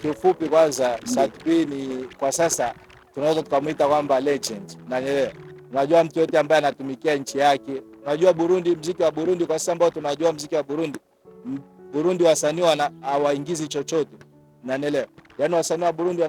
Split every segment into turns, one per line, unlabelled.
kiufupi kwanza Sadbi ni kwa sasa tunaweza tukamuita kwamba legend. Unanielewa? Unajua mtu yote ambaye anatumikia nchi yake. Unajua Burundi, muziki wa Burundi kwa sasa ambao tunajua muziki wa Burundi. Burundi wasanii hawaingizi chochote. Unanielewa? Yaani wasanii wa Burundi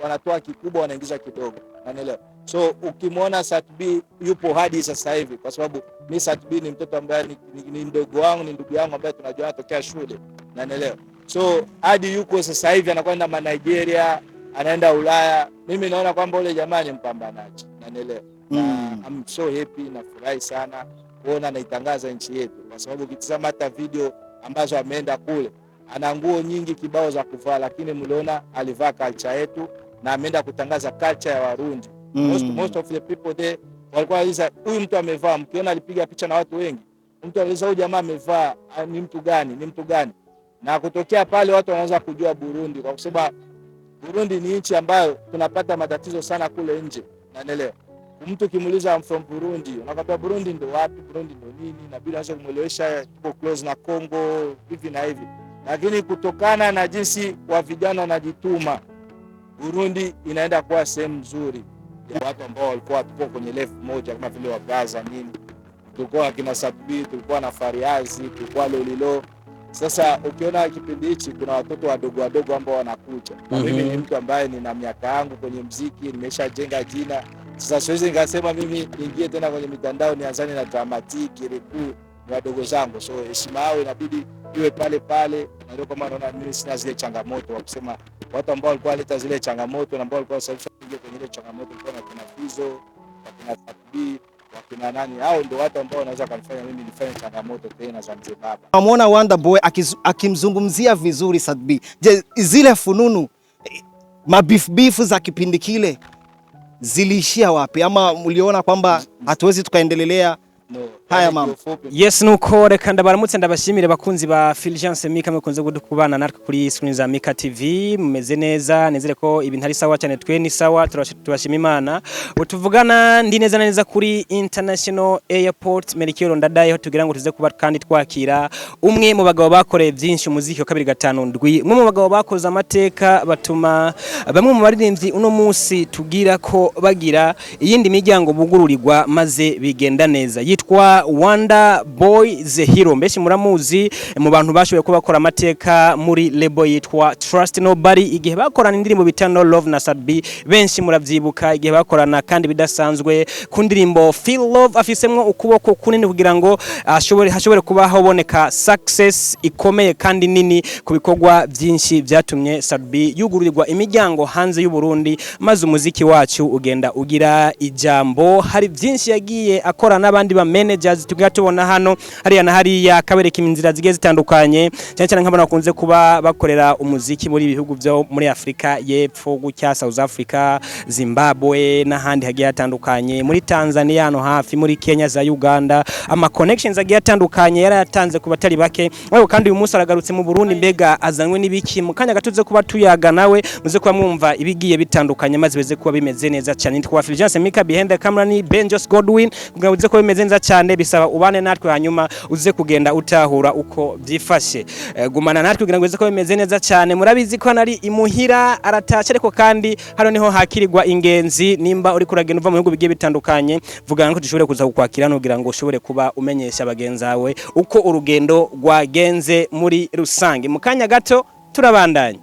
wanatoa kikubwa wanaingiza kidogo. Unanielewa? So ukimwona Sadbi yupo hadi sasa hivi kwa sababu mimi Sadbi ni mtoto ambaye ni mdogo wangu, ni ndugu yangu ambaye tunajua anatokea shule. Unanielewa? So hadi yuko sasa hivi anakwenda Nigeria, anaenda Ulaya. Mimi naona kwamba ule jamaa ni mpambanaji. Unanielewa? I'm so happy na furahi sana kuona anaitangaza nchi yetu kwa sababu ukitazama hata video ambazo ameenda kule ana nguo nyingi kibao za kuvaa, lakini mliona alivaa culture yetu na ameenda kutangaza culture ya Warundi. Most of the people there walikuwa wanauliza huyu mtu amevaa, mkiona alipiga picha na watu wengi, mtu anauliza huyu jamaa amevaa ni mtu gani, ni mtu gani? Na kutokea pale watu wanaanza kujua Burundi kwa sababu Burundi ni nchi ambayo tunapata matatizo sana kule nje. Unaelewa? Mtu kimuuliza I'm from Burundi, unakwambia Burundi ndo wapi, Burundi ndo nini, na bila hasa kumuelewesha tuko close na Congo hivi na hivi. Lakini kutokana na jinsi wa vijana wanajituma, Burundi inaenda kuwa sehemu nzuri ya watu ambao walikuwa tuko kwenye level moja kama vile wa Gaza nini. Tulikuwa kina Sadbi, tulikuwa na Fariazi, tulikuwa Lolilo. Sasa ukiona kipindi hichi kuna watoto wadogo ambao wanakuja. Na mimi ni mtu ambaye nina miaka yangu kwenye muziki, nimeshajenga jina. Sasa siwezi nikasema mimi niingie tena kwenye mitandao nianzane na dramatiki reku wadogo zangu. So heshima yao inabidi iwe pale pale. Na ndio kama naona mimi sina zile changamoto wa kusema watu ambao walikuwa waleta zile changamoto na ambao walikuwa sasa kwenye ile changamoto kwa na kuna Fizo, kuna Sadbi, wakina nani, hao ndio watu ambao wanaweza kunifanya mimi nifanye changamoto tena za mzee baba.
Namuona Wonder Boy akimzungumzia vizuri Sadbi. Je, zile fununu mabifu za kipindi kile ziliishia wapi, ama mliona kwamba hatuwezi tukaendelea? Haya mama.
Yes nuko reka ndabaramutse ndabashimire bakunzi ba Fulgence Mika mukunze kubana natwe kuri screen za Mika TV. Mumeze neza, nezere ko ibintu ari sawa cyane, twe ni sawa, turashima Imana. Utuvugana ndi neza kuri International Airport Melchior Ndadaye, ho tugira ngo tuze kuba kandi twakira umwe mu bagabo bakoreye byinshi umuziki wa 257, umwe mu bagabo bakoze amateka batuma bamwe mu baririmbyi uno munsi tugira ko bagira iyindi miryango bugururirwa maze bigenda neza. Yitwa Wonder Boy the Hero, mbeshi muramuzi mu bantu bashoboye kuba bakora amateka muri label yitwa Trust Nobody. Igihe bakorana indirimbo bitano Love na Sadbi, benshi muravyibuka. Igihe bakorana kandi bidasanzwe ku ndirimbo Feel Love, afisemwo ukuboko kunini kugira ngo hashobore kuba haboneka success ikomeye kandi nini ku bikorwa byinshi byatumye Sadbi yugururirwa imiryango hanze y'u Burundi, maze umuziki wacu ugenda ugira ijambo. Hari byinshi yagiye akora n'abandi ba managers tugiye tubona hano hariya na hariya, kabereka inzira zigiye zitandukanye cyane nk'abana bakunze kuba bakorera umuziki muri bihugu byo muri Afrika y'Epfo gucya South Africa, Zimbabwe n'ahandi hagiye hatandukanye, muri Tanzania no hafi, muri Kenya za Uganda, ama connections agiye atandukanye yaratanze ku batari bake. Wewe kandi uyu munsi aragarutse mu Burundi, mbega azanwe n'ibiki? Mu kanya gatuze kuba tuyaga nawe muze kuba mwumva ibigiye bitandukanye maze beze kuba bimeze neza cyane. Nitwa Fulgence Mika, behind the camera ni Benjos Godwin, kugira uze kuba bimeze neza cyane. Bisaba ubane natwe hanyuma uze kugenda utahura uko byifashe. Gumana natwe kugira ngo uze kuba bimeze neza cyane. Murabizi ko nari imuhira aratashe, ariko kandi hano niho hakirirwa ingenzi. Nimba uri kuragenda uva mu bihugu bigiye bitandukanye, vugana ko dushobore kuza kukwakira no kugira ngo ushobore kuba umenyesha bagenzawe uko urugendo rwagenze muri rusange. Mu kanya gato turabandanya.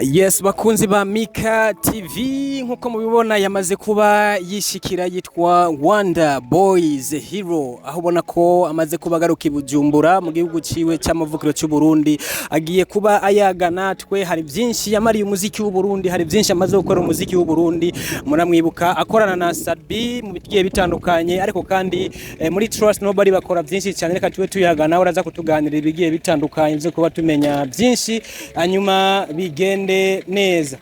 Yes bakunzi ba Mika TV, nkuko mubibona yamaze kuba yishikira, yitwa Wonder Boy the Hero, aho ubona ko amaze kuba garuka Bujumbura mu gihugu ciwe cy'amavukiro cy'u Burundi. Agiye kuba ayaga natwe, hari byinshi yamariye umuziki w'u Burundi, hari byinshi amaze gukora umuziki w'u Burundi. Muramwibuka akorana na Sadbi mu bigiye bitandukanye, ariko kandi muri Trust Nobody bakora byinshi cyane. Reka tuwe tuyaga nawe uraza kutuganirira ibigiye bitandukanye byo kuba tumenya byinshi hanyuma bigende neza.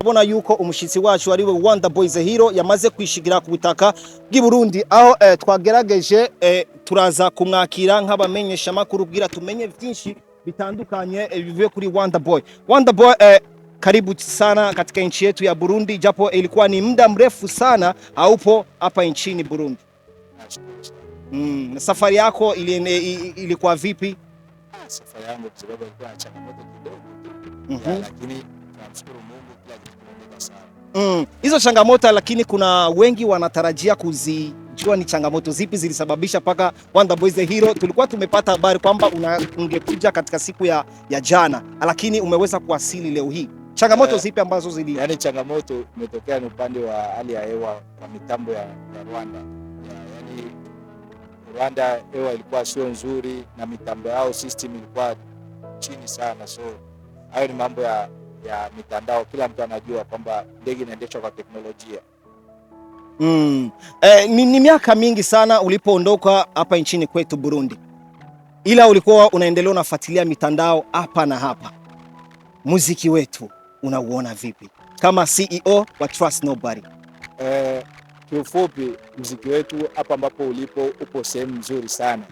turabona yuko umushitsi wacu ariwe Wonder Boy The Hero yamaze kwishigira ku butaka bw'i Burundi, aho twagerageje turaza kumwakira nk'abamenyesha makuru kugira tumenye byinshi bitandukanye bivuye kuri Wonder Boy. Wonder Boy, karibu sana katika nchi yetu ya Burundi, japo ilikuwa ni muda mrefu sana haupo hapa nchini Burundi. Safari yako ilikuwa vipi?
Safari yangu kwa sababu ilikuwa na changamoto kidogo, lakini tunamshukuru Mungu, kila kitu kimeenda sawa.
Hizo changamoto, lakini kuna wengi wanatarajia kuzijua ni changamoto zipi zilisababisha paka Wonder Boy The Hero. Tulikuwa tumepata habari kwamba ungekuja katika siku ya jana, lakini umeweza kuwasili leo hii. Changamoto zipi ambazo
yani changamoto imetokea ni upande wa hali ya hewa kwa mitambo ya Rwanda. Yani Rwanda hewa ilikuwa sio nzuri na mitambo yao system ilikuwa chini sana, so hayo ni mambo ya mitandao. Kila mtu anajua kwamba ndege inaendeshwa kwa teknolojia.
Ni miaka mingi sana ulipoondoka hapa nchini kwetu Burundi, ila ulikuwa unaendelea unafuatilia mitandao hapa na hapa. Muziki wetu unauona vipi kama CEO wa Trust Nobody?
Kiufupi, muziki wetu hapa ambapo upo sehemu nzuri sana.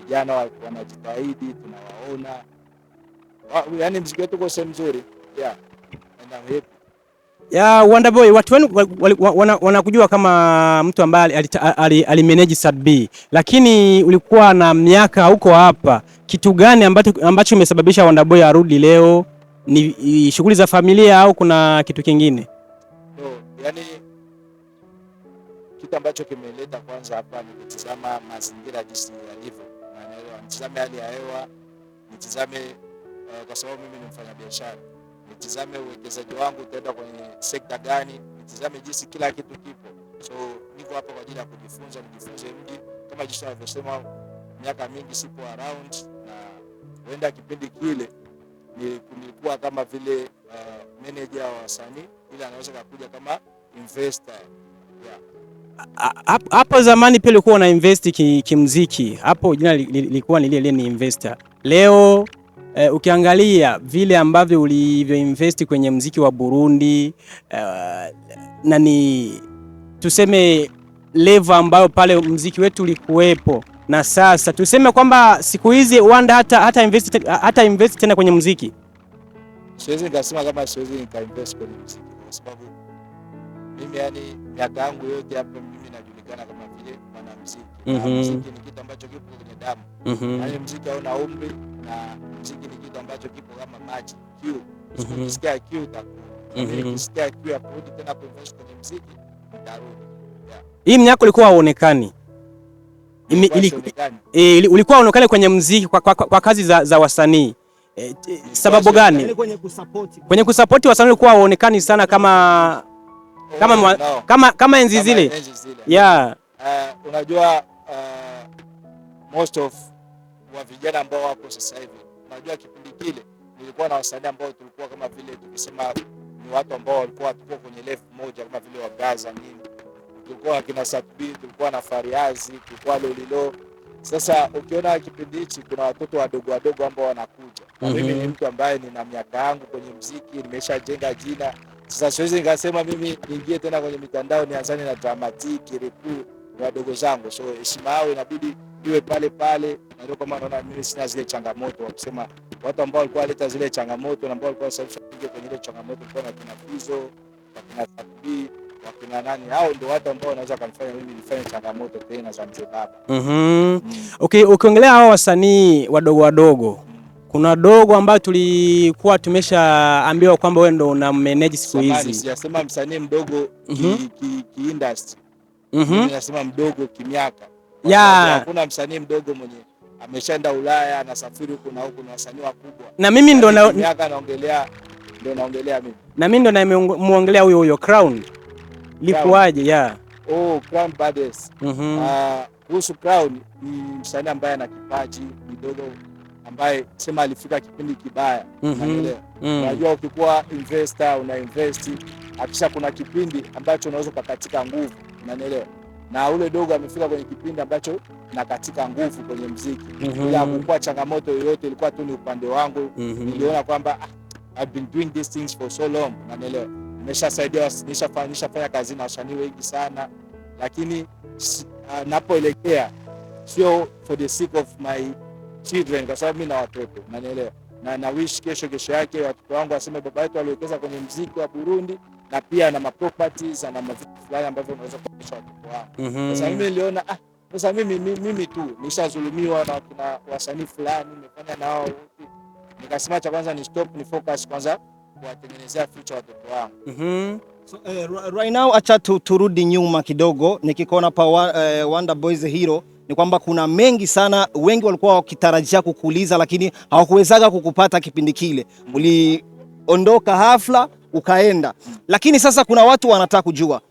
Vijana wanajitahidi, tunawaona. Yani muziki wetu uko sehemu nzuri. And I'm happy.
Wonder Boy, watu wenu wanakujua kama mtu ambaye alimanage Sadbi, lakini ulikuwa na miaka huko hapa. Kitu gani ambacho imesababisha Wonder Boy arudi leo? Ni shughuli za familia au kuna kitu kingine?
Yani kitu ambacho kimeleta kwanza hapa ni kutizama mazingira jinsi yalivyo. Naelewa, nitizame hali ya hewa, nitizame kwa sababu mimi ni mfanyabiashara, nitizame uwekezaji wangu utaenda kwenye sekta gani, nitizame jinsi kila kitu kipo. So niko hapa kwa ajili ya kujifunza, nijifunze mji kama jinsi wanavyosema, miaka mingi sipo around, na huenda kipindi kile nilikuwa kama vile manager wa wasanii, ila anaweza kuja kama investor.
Hapo zamani pia ulikuwa una invest kimuziki. Hapo jina lilikuwa ni lile ni investor. Leo ukiangalia vile ambavyo ulivyo invest kwenye muziki wa Burundi, na ni tuseme level ambayo pale muziki wetu ulikuwepo, na sasa tuseme kwamba siku hizi Wanda hata invest tena kwenye muziki.
Siwezi nikasema kama siwezi nikainvest kwenye muziki kwa sababu mimi yani miaka yangu yote hapa mimi najulikana kama vile mwanamuziki. Muziki ni kitu ambacho kipo kwenye damu. Yani muziki hauna umri, na muziki ni kitu ambacho kipo kama maji, kiu. Ukisikia kiu utakuwa. Ukisikia kiu ya kurudi tena kuinvest kwenye muziki, utarudi.
Hii miaka ulikuwa huonekani. Ulikuwa unaonekana kwenye muziki kwa kazi za wasanii. Sababu gani? Kwenye kusupport wasanii ulikuwa huonekani sana kama enzi zile.
Unajua most of wa vijana ambao wako sasa hivi, unajua kipindi kile nilikuwa na wasanii ambao tulikuwa kama vile tukisema ni watu ambao walikuwa tuko kwenye level moja kama vile wa Gaza nini. Tulikuwa kina Sadbi, tulikuwa na Fariazi, tulikuwa Lolilo. Sasa ukiona kipindi hichi kuna watoto wadogo ambao wanakuja. Na mimi ni mtu ambaye nina miaka yangu kwenye muziki, nimeshajenga jina. Sasa siwezi nikasema mimi niingie tena kwenye mitandao nianzane na Dramatic, Reku, wadogo zangu. So heshima yao inabidi iwe pale pale. Na ndio kama naona mimi sina zile changamoto, wakisema watu ambao walikuwa waleta zile changamoto na ambao walikuwa sababisha kuingia kwenye ile changamoto kwa kina Fizo, kina Sadbi, wakina nani, hao ndio watu ambao wanaweza kunifanya mimi nifanye changamoto tena za mzee baba.
Okay, ukiongelea hao wasanii wadogo, kuna dogo ambao tulikuwa tumeshaambiwa kwamba wewe ndo una manage siku hizi.
Sijasema msanii mdogo ki industry. Mimi nasema mdogo kimiaka. Hakuna msanii mdogo mwenye ameshaenda Ulaya, anasafiri huko na huko, na wasanii wakubwa.
Na mimi ndo
miaka naongelea mimi.
Na mimi ndo namuongelea huyo Crown. Likuaje?
Crown Bades. Kuhusu Crown ni msanii ambaye ana kipaji kidogo, ambaye sema alifika kipindi kibaya. Unaelewa? Unajua ukikuwa investor una invest, akisha kuna kipindi ambacho unaweza kukatika nguvu, unaelewa? Na ule dogo amefika kwenye kipindi ambacho nakatika nguvu kwenye muziki. Bila kuwa changamoto yoyote, ilikuwa tu ni upande wangu. Niliona kwamba I've been doing these things for so long, unanielewa. Nishafanya kazi na wasanii wengi sana, lakini napoelekea sio for the sake of my children, kwa sababu mimi na watoto, unanielewa, na wish kesho yake watoto wangu waseme baba yetu aliwekeza kwenye muziki wa Burundi, na pia na properties na vitu fulani ambavyo unaweza kuonyesha watoto wangu. Sasa mimi niliona sasa mimi tu nishazulumiwa na kuna wasanii fulani nimefanya nao wote, nikasema cha kwanza ni stop, ni focus kwanza kuwatengenezea future watoto wangu.
So, right now acha turudi nyuma kidogo, nikikona pa Wonder Boys Hero ni kwamba kuna mengi sana, wengi walikuwa wakitarajia kukuuliza lakini hawakuwezaga kukupata kipindi kile. Uliondoka hafla ukaenda, lakini sasa kuna watu wanataka kujua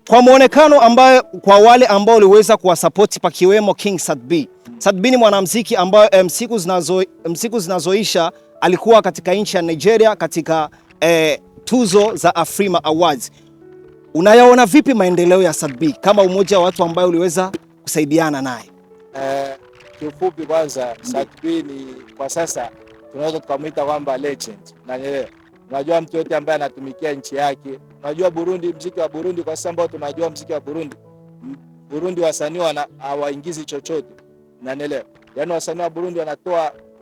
kwa muonekano ambaye kwa wale ambao uliweza kuwasupport pakiwemo King Sadbi. Sadbi ni mwanamuziki ambaye msiku zinazoisha alikuwa katika nchi ya Nigeria katika tuzo za Afrima Awards. Unayaona vipi maendeleo ya Sadbi kama umoja wa watu ambao uliweza kusaidiana naye?
Kiufupi kwanza, Sadbi ni kwa sasa tunaweza tukamwita kwamba legend. Unajua mtu yote ambaye anatumikia nchi yake. Unajua Burundi, muziki wa Burundi kwa sasa ambao tunajua muziki wa Burundi wasanii hawaingizi chochote. Unanielewa? Yaani wasanii wa Burundi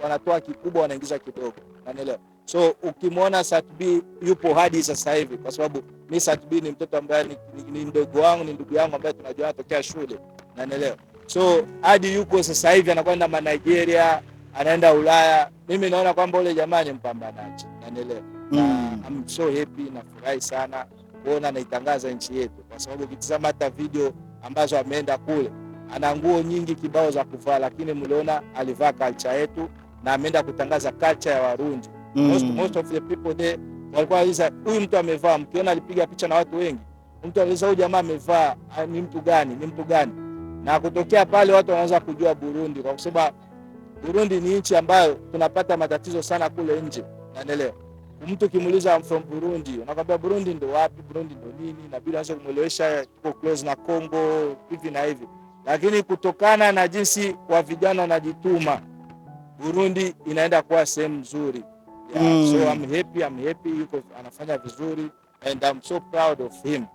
wanatoa kikubwa, wanaingiza kidogo. Unanielewa? So ukimwona Sadbi yupo hadi sasa hivi, kwa sababu mimi Sadbi ni mtoto ambaye ni mdogo wangu, ni ndugu yangu ambaye tunajua tokea shule. Unanielewa? So hadi yuko sasa hivi anakwenda Nigeria, anaenda Ulaya. Mimi naona kwamba yule jamaa ni mpambanaji. Unanielewa? I'm so happy na furahi sana kuona anaitangaza nchi yetu, kwa sababu ukitazama hata video ambazo ameenda kule, ana nguo nyingi kibao za kuvaa, lakini mliona alivaa culture yetu na ameenda kutangaza culture ya Warundi. Most of the people there walikuwa waliza huyu mtu amevaa, mkiona alipiga picha na watu wengi, mtu aliza huyu jamaa amevaa ni mtu gani, na kutokea pale watu wanaanza kujua Burundi, kwa sababu Burundi ni nchi ambayo tunapata matatizo sana kule nje. Unaelewa? Mtu kimuuliza from Burundi, unakwambia Burundi ndo wapi, Burundi ndo nini, na bila hasa kumuelewesha tuko close na Congo hivi na hivi. Lakini kutokana na jinsi wa vijana wanajituma, Burundi inaenda kuwa sehemu nzuri. So I'm happy yuko anafanya vizuri and I'm so proud of him.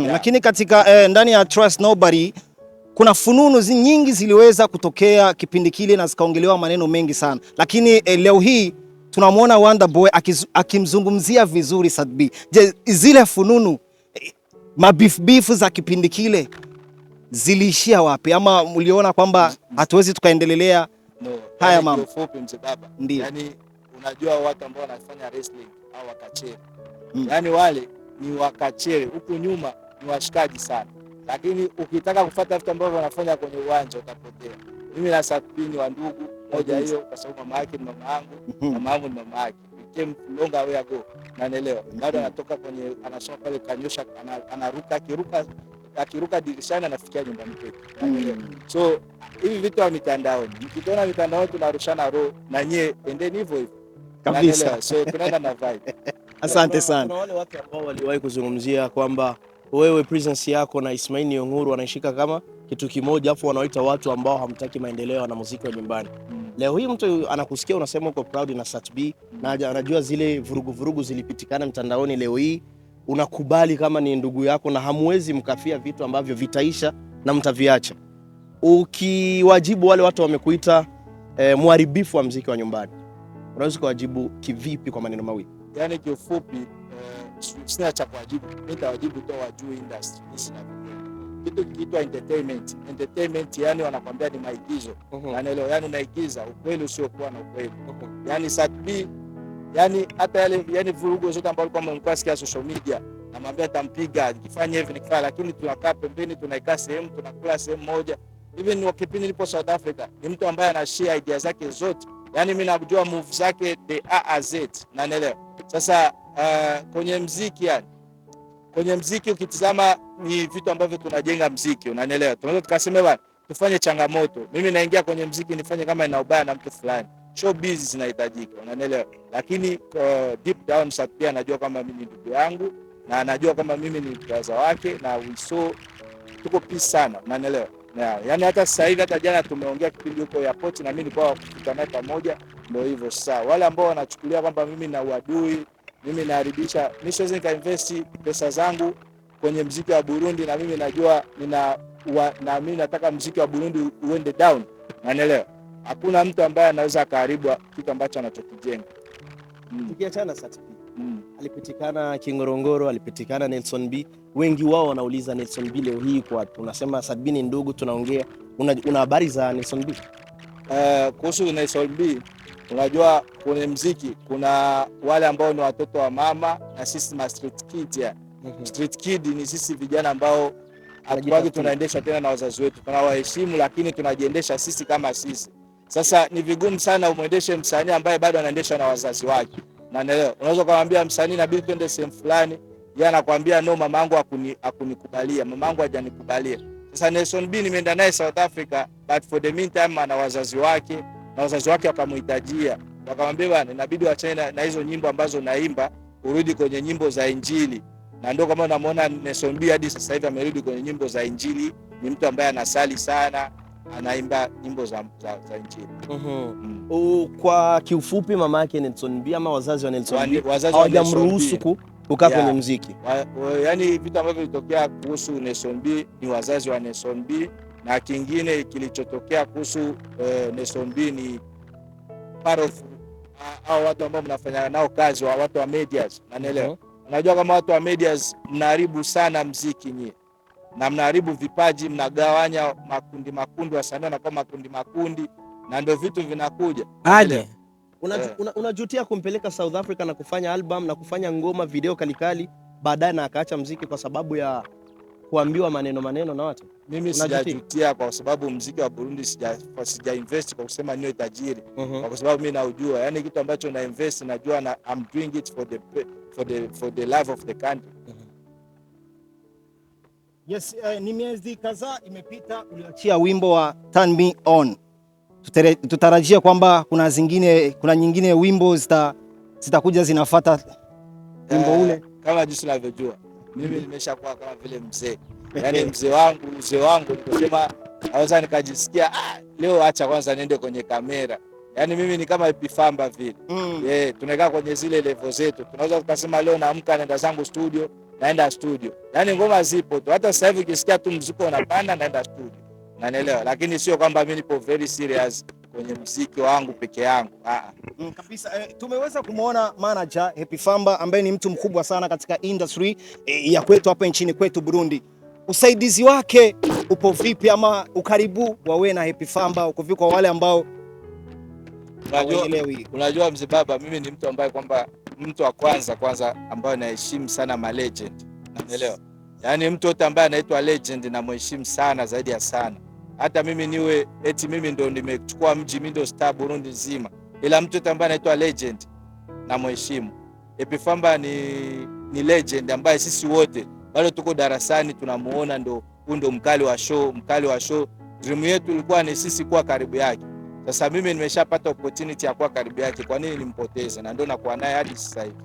Lakini katika ndani ya Trust Nobody kuna fununu nyingi ziliweza kutokea kipindi kile na zikaongelewa maneno mengi sana. Lakini leo hii tunamwona Wonder Boy akimzungumzia vizuri Sadbi. Je, zile fununu mabifu za kipindi kile ziliishia wapi, ama mliona kwamba hatuwezi tukaendelea haya mambo?
Fupi mzee baba.
Ndiyo.
Yani unajua watu ambao wanafanya wrestling au wakachere. Yani wale ni wakachere, huku nyuma ni washikaji sana. Lakini ukitaka kufuata vitu ambavyo wanafanya kwenye uwanja utapotea. Mimi na Sadbi ni wa ndugu moja hiyo, kwa sababu mama yake ni mama yangu, mama yangu ni mama yake. We came long way ago. Naelewa. Bado anatoka kwenye anasoma pale Kanyosha, anaruka akiruka dirishani anafikia nyumbani kwetu. So hivi vitu wa mitandaoni, mkiona mitandaoni tunarushana roho, na nyie endeni hivyo
kabisa.
So tunaenda na vibe.
Asante sana.
Kuna wale watu ambao waliwahi kuzungumzia kwamba wewe presence yako na Ismail Niyonkuru wanaishika kama kitu kimoja, afu wanaoita watu ambao hamtaki maendeleo na muziki wa nyumbani. Leo hii mtu anakusikia unasema uko proud na Sadbi na anajua zile vurugu zilipitikana mtandaoni, leo hii unakubali kama ni ndugu yako na hamwezi mkafia vitu ambavyo vitaisha na mtaviacha. Ukiwajibu wale watu wamekuita muharibifu wa muziki wa nyumbani, unaweza kuwajibu kivipi kwa maneno mawili?
Yani kiufupi sina cha kuwajibu. Mimi nitawajibu tu wajue industry hizi na kitu kiitwa entertainment, yani wanakuambia ni maigizo. Unaelewa? Yani unaigiza ukweli usiokuwa na ukweli. Yani Sadbi, yani hata yani vurugu zote ambazo kama mlikuwa sikia social media, namwambia atampiga nikifanya hivi nikifanya, lakini tunakaa pembeni, tunaikaa sehemu, tunakula sehemu moja. Even ni kipindi nilipo South Africa, ni mtu ambaye ana share idea zake zote. Yani mimi najua move zake the A Z. Unaelewa? Sasa kwenye muziki ukitizama ni vitu ambavyo tunajenga muziki, unanielewa? Tunaweza tukasema bwana tufanye changamoto. Mimi naingia kwenye muziki nifanye kama ina ubaya na mtu fulani. Showbiz zinahitajika, unanielewa? Lakini deep down Sadbi anajua kama mimi ni ndugu yangu na anajua kama mimi ni brother wake, na tuko peace sana, unanielewa? Yaani hata sasa hivi hata jana tumeongea kipindi huko airport, na mimi nilikuwa kufika naye pamoja, Ndio hivyo sasa. Wale ambao wanachukulia kwamba mimi na uadui, mimi naharibisha, mimi siwezi nikainvest pesa zangu kwenye mziki wa Burundi, na mimi najua na mimi nataka mziki wa Burundi uende down. Unaelewa? Hakuna mtu ambaye anaweza akaharibu kitu ambacho anachokijenga.
Tukiachana Sat B, alipitikana Kingorongoro, alipitikana Nelson B. Wengi wao wanauliza Nelson B leo hii kwa tunasema Sat B ni ndugu, tunaongea. Una habari za Nelson B?
Kuhusu Nelson B, unajua kwenye mziki kuna wale ambao ni watoto wa mama na sisi ma street kid ya. Street kid ni sisi vijana ambao hatuwagi tunaendeshwa tena na wazazi wetu. Tunawaheshimu lakini tunajiendesha sisi kama sisi. Sasa ni vigumu sana umwendeshe msanii ambaye bado anaendeshwa na wazazi wake. Unaelewa? Unaweza kumwambia msanii inabidi twende sehemu fulani, yeye anakuambia no, mamangu hakunikubalia, mamangu hajanikubalia. Sasa Nelson B nimeenda naye South Africa, but for the meantime ana wazazi wake, na wazazi wake wakamhitajia. Wakamwambia bwana, inabidi uachane na hizo nyimbo ambazo naimba, urudi kwenye nyimbo za Injili. Na ndio kama unamwona Nelson B hadi sasa hivi amerudi kwenye nyimbo za Injili, ni mtu ambaye anasali sana, anaimba nyimbo za Injili.
Kwa kiufupi mama yake Nelson B ama wazazi wa Nelson B
hawajamruhusu
kukaa kwenye muziki.
Yaani vitu ambavyo vilitokea kuhusu Nelson B ni wazazi wa Nelson B, na kingine kilichotokea kuhusu Nelson B ni part of hao watu ambao mnafanya nao kazi, wa watu wa medias. Unaelewa? Unajua kama watu wa medias mnaharibu sana muziki nyie, na mnaharibu vipaji, mnagawanya makundi, wasanii wanakuwa makundi, na ndio vitu vinakuja.
Aje
unajutia kumpeleka South Africa na kufanya album na kufanya ngoma video kalikali, baadaye na akaacha muziki kwa sababu ya kuambiwa maneno na watu?
Mimi sijajutia kwa sababu muziki wa Burundi sija invest kwa kusema niwe tajiri. Kwa sababu mimi naujua, yani kitu ambacho na invest najua na I'm doing it for the love of the country.
Yes, ni miezi kadhaa imepita uliachia wimbo wa Turn Me On. Tutarajia kwamba kuna nyingine wimbo zitakuja zinafuata wimbo ule.
Kama jinsi unavyojua mimi nimeshakuwa kama vile mzee. Yaani mzee wangu nikosema naweza nikajisikia leo acha kwanza niende kwenye kamera. Yaani mimi ni kama Epifamba vile. Tunakaa kwenye zile level zetu. Tunaweza tukasema leo naamka naenda zangu studio, naenda studio. Yaani ngoma zipo tu. Hata sasa hivi ukisikia tu muziki unapanda naenda studio. Unanielewa? Lakini sio kwamba mimi nipo very serious kwenye muziki wangu peke yangu.
Kabisa. Tumeweza kumuona manager Epifamba ambaye ni mtu mkubwa sana katika industry ya kwetu hapa nchini kwetu Burundi. Usaidizi wake upo vipi, ama ukaribu wa wewe na Epifamba uko vipi kwa wale ambao
unajua mzee baba, mimi ni mtu ambaye kwamba mtu wa kwanza ambaye naheshimu sana ma legend. Unanielewa? Yaani mtu yote ambaye anaitwa legend na mheshimu sana zaidi ya sana. Hata mimi niwe eti mimi ndo nimechukua mji, mimi ndo star Burundi nzima, ila mtu yote ambaye anaitwa legend na mheshimu. Epifamba ni legend ambaye sisi wote bado tuko darasani tunamuona ndo mkali wa show. Dream yetu ilikuwa ni sisi kuwa karibu yake. Sasa mimi nimeshapata opportunity ya kuwa karibu yake, kwa nini nimpoteze? Na ndio nakuwa naye hadi sasa hivi.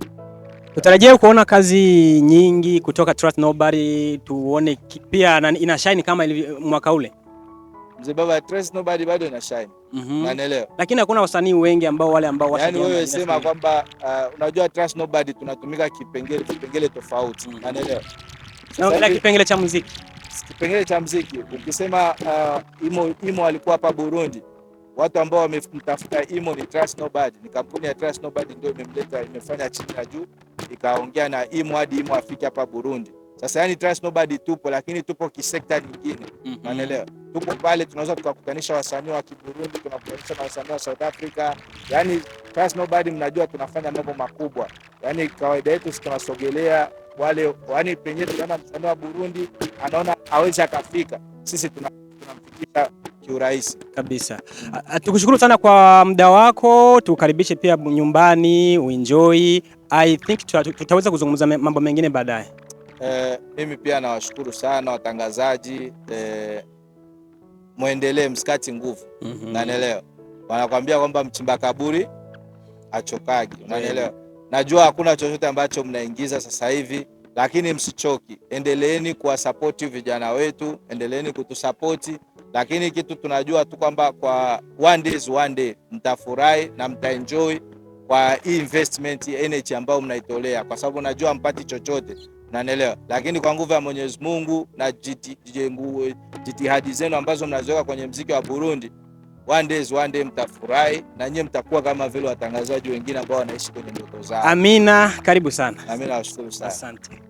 Tutarajia kuona kazi nyingi kutoka Trust Nobody, tuone pia ina shine kama mwaka ule.
Mzee baba, Trust Nobody bado ina shine. Unaelewa?
Lakini hakuna wasanii wengi ambao
yaani wewe sema kwamba unajua Trust Nobody tunatumika kipengele tofauti. Unaelewa?
Naongelea kipengele cha muziki.
Kipengele cha muziki ukisema Imo alikuwa hapa Burundi, watu ambao wamemtafuta Imo ni Trust Nobody. Ni kampuni ya Trust Nobody ndio imefanya chini na juu ikaongea na Imo hadi Imo afike hapa Burundi. Sasa yani Trust Nobody tupo, lakini tupo kisekta nyingine. Unaelewa? Tupo pale tunaweza tukakutanisha wasanii wa Kiburundi, tunakutanisha na wasanii wa South Africa. Yani Trust Nobody mnajua tunafanya mambo makubwa. Yani kawaida yetu tunasogelea wale, yani penye tunaona msanii wa Burundi anaona hawezi akafika, sisi tunamfikisha kiurahisi
kabisa. Tukushukuru sana kwa muda wako, tukaribishe pia nyumbani uenjoy. I think tutaweza kuzungumza mambo mengine baadaye.
Mimi pia nawashukuru sana watangazaji, muendelee, msikati nguvu. Unanielewa? Wanakuambia kwamba mchimba kaburi achokagi. Unanielewa? Najua hakuna chochote ambacho mnaingiza sasa hivi, lakini msichoki. Endeleeni kuwa support vijana wetu, endeleeni kutusapoti lakini kitu tunajua tu kwamba kwa one day mtafurahi na mtaenjoy kwa hii investment energy ambayo mnaitolea, kwa sababu najua mpati chochote, unanielewa. Lakini kwa nguvu ya Mwenyezi Mungu na jitihadi zenu ambazo mnaziweka kwenye muziki wa Burundi, one day mtafurahi na nyinyi mtakuwa kama vile watangazaji wengine ambao wanaishi kwenye ndoto zao.
Amina, karibu sana.
Amina, washukuru sana.
Asante.